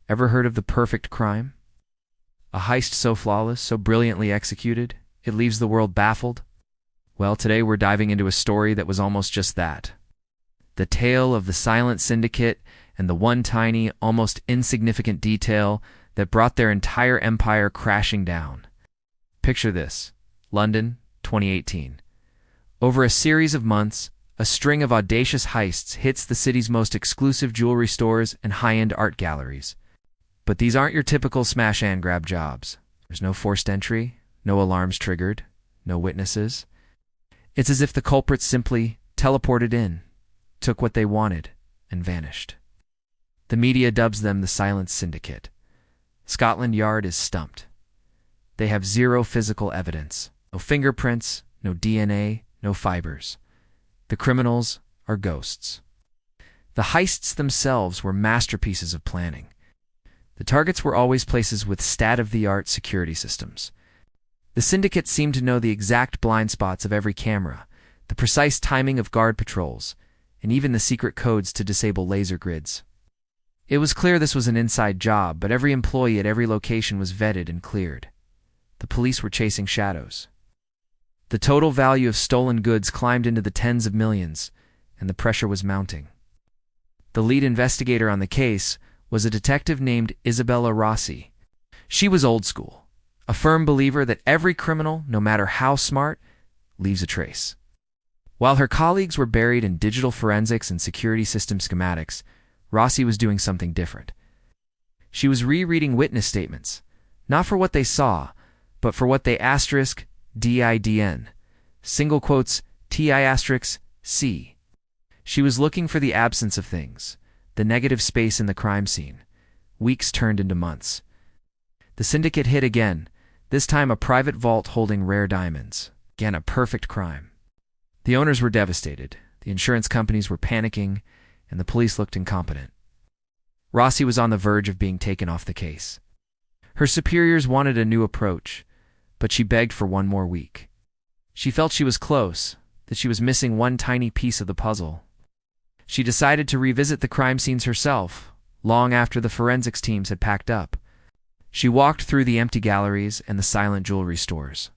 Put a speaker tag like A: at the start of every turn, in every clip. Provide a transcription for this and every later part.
A: Ever heard of the perfect crime? A heist so flawless, so brilliantly executed, it leaves the world baffled? Well, today we're diving into a story that was almost just that. The tale of the silent syndicate and the one tiny, almost insignificant detail that brought their entire empire crashing down. Picture this: London, 2018. Over a series of months, a string of audacious heists hits the city's most exclusive jewelry stores and high-end art galleries. But these aren't your typical smash-and-grab jobs. There's no forced entry, no alarms triggered, no witnesses. It's as if the culprits simply teleported in, took what they wanted, and vanished. The media dubs them the Silent Syndicate. Scotland Yard is stumped. They have zero physical evidence, no fingerprints, no DNA, no fibers. The criminals are ghosts. The heists themselves were masterpieces of planning. The targets were always places with state-of-the-art security systems. The syndicate seemed to know the exact blind spots of every camera, the precise timing of guard patrols, and even the secret codes to disable laser grids. It was clear this was an inside job, but every employee at every location was vetted and cleared. The police were chasing shadows. The total value of stolen goods climbed into the tens of millions, and the pressure was mounting. The lead investigator on the case was a detective named Isabella Rossi. She was old school, a firm believer that every criminal, no matter how smart, leaves a trace. While her colleagues were buried in digital forensics and security system schematics, Rossi was doing something different. She was rereading witness statements, not for what they saw, but for what they *DIDN, single quotes TI*C. She was looking for the absence of things, the negative space in the crime scene. Weeks turned into months. The syndicate hit again, this time a private vault holding rare diamonds. Again, a perfect crime. The owners were devastated, the insurance companies were panicking, and the police looked incompetent. Rossi was on the verge of being taken off the case. Her superiors wanted a new approach, but she begged for one more week. She felt she was close, that she was missing one tiny piece of the puzzle. She decided to revisit the crime scenes herself, long after the forensics teams had packed up. She walked through the empty galleries and the silent jewelry stores.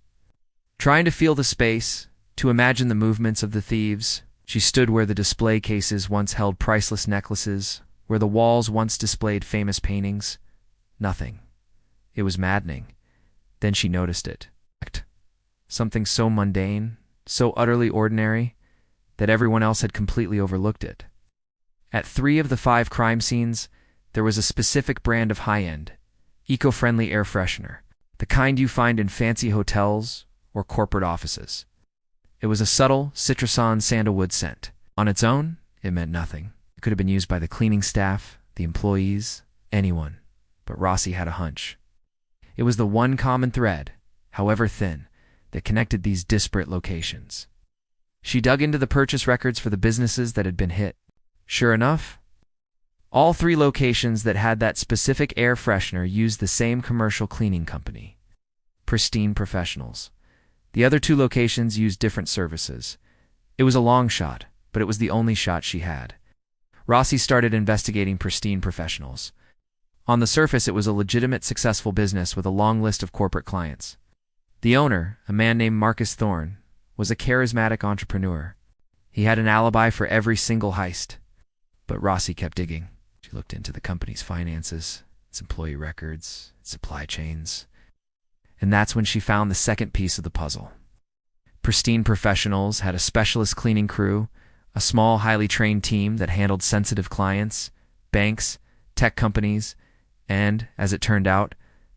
A: Trying to feel the space, to imagine the movements of the thieves, she stood where the display cases once held priceless necklaces, where the walls once displayed famous paintings. Nothing. It was maddening. Then she noticed it. Something so mundane, so utterly ordinary, that everyone else had completely overlooked it. At 3 of the 5 crime scenes, there was a specific brand of high-end, eco-friendly air freshener, the kind you find in fancy hotels or corporate offices. It was a subtle, citruson sandalwood scent. On its own, it meant nothing. It could have been used by the cleaning staff, the employees, anyone. But Rossi had a hunch. It was the one common thread, however thin, that connected these disparate locations. She dug into the purchase records for the businesses that had been hit. Sure enough, all 3 locations that had that specific air freshener used the same commercial cleaning company, Pristine Professionals. The other 2 locations used different services. It was a long shot, but it was the only shot she had. Rossi started investigating Pristine Professionals. On the surface, it was a legitimate, successful business with a long list of corporate clients. The owner, a man named Marcus Thorne, was a charismatic entrepreneur. He had an alibi for every single heist. But Rossi kept digging. She looked into the company's finances, its employee records, its supply chains. And that's when she found the second piece of the puzzle. Pristine Professionals had a specialist cleaning crew, a small, highly trained team that handled sensitive clients, banks, tech companies, and, as it turned out,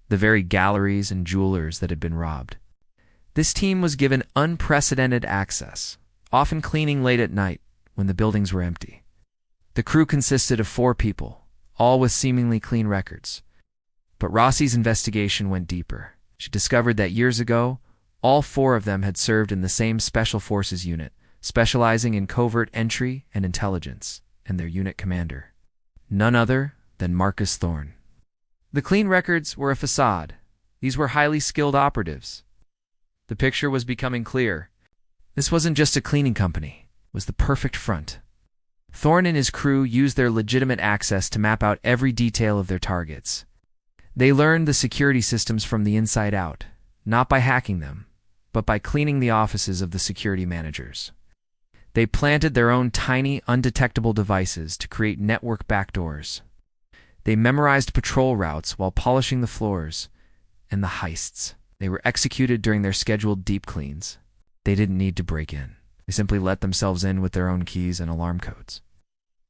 A: the very galleries and jewelers that had been robbed. This team was given unprecedented access, often cleaning late at night when the buildings were empty. The crew consisted of 4 people, all with seemingly clean records. But Rossi's investigation went deeper. She discovered that years ago, all 4 of them had served in the same Special Forces unit, specializing in covert entry and intelligence, and their unit commander, none other than Marcus Thorne. The clean records were a facade. These were highly skilled operatives. The picture was becoming clear. This wasn't just a cleaning company. It was the perfect front. Thorne and his crew used their legitimate access to map out every detail of their targets. They learned the security systems from the inside out, not by hacking them, but by cleaning the offices of the security managers. They planted their own tiny, undetectable devices to create network backdoors. They memorized patrol routes while polishing the floors, and the heists. They were executed during their scheduled deep cleans. They didn't need to break in. They simply let themselves in with their own keys and alarm codes.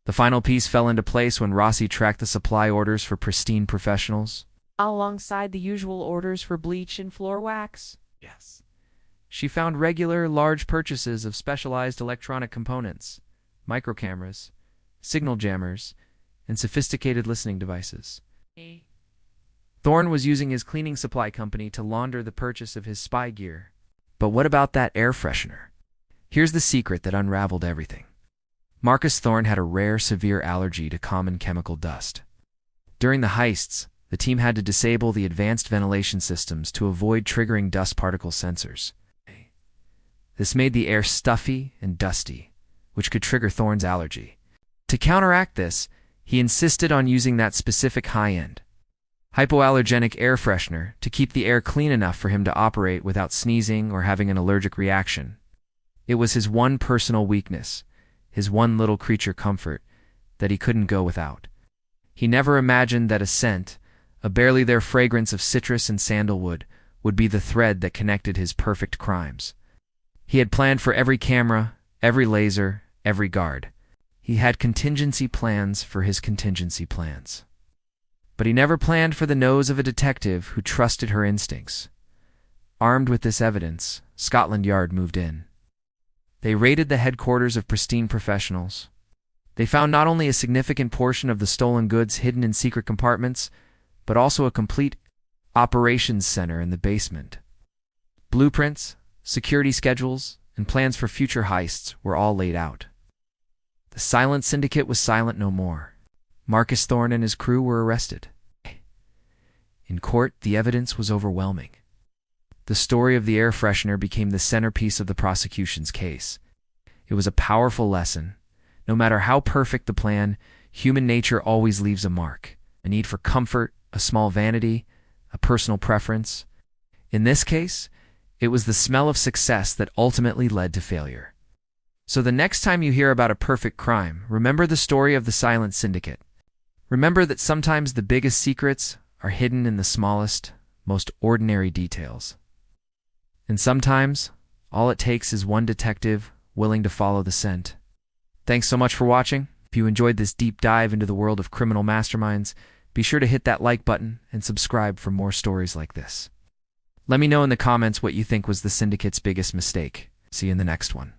A: The final piece fell into place when Rossi tracked the supply orders for pristine professionals.
B: Alongside the usual orders for bleach and floor wax.
A: Yes. She found regular, large purchases of specialized electronic components, microcameras, signal jammers, and sophisticated listening devices. Thorne was using his cleaning supply company to launder the purchase of his spy gear. But what about that air freshener? Here's the secret that unraveled everything. Marcus Thorne had a rare, severe allergy to common chemical dust. During the heists, the team had to disable the advanced ventilation systems to avoid triggering dust particle sensors. This made the air stuffy and dusty, which could trigger Thorne's allergy. To counteract this, he insisted on using that specific high-end, hypoallergenic air freshener to keep the air clean enough for him to operate without sneezing or having an allergic reaction. It was his one personal weakness, his one little creature comfort, that he couldn't go without. He never imagined that a scent, a barely there fragrance of citrus and sandalwood, would be the thread that connected his perfect crimes. He had planned for every camera, every laser, every guard. He had contingency plans for his contingency plans. But he never planned for the nose of a detective who trusted her instincts. Armed with this evidence, Scotland Yard moved in. They raided the headquarters of Pristine Professionals. They found not only a significant portion of the stolen goods hidden in secret compartments, but also a complete operations center in the basement. Blueprints, security schedules, and plans for future heists were all laid out. The silent syndicate was silent no more. Marcus Thorne and his crew were arrested. In court, the evidence was overwhelming. The story of the air freshener became the centerpiece of the prosecution's case. It was a powerful lesson. No matter how perfect the plan, human nature always leaves a mark. A need for comfort, a small vanity, a personal preference. In this case, it was the smell of success that ultimately led to failure. So the next time you hear about a perfect crime, remember the story of the silent syndicate. Remember that sometimes the biggest secrets are hidden in the smallest, most ordinary details. And sometimes, all it takes is one detective willing to follow the scent. Thanks so much for watching. If you enjoyed this deep dive into the world of criminal masterminds, be sure to hit that like button and subscribe for more stories like this. Let me know in the comments what you think was the syndicate's biggest mistake. See you in the next one.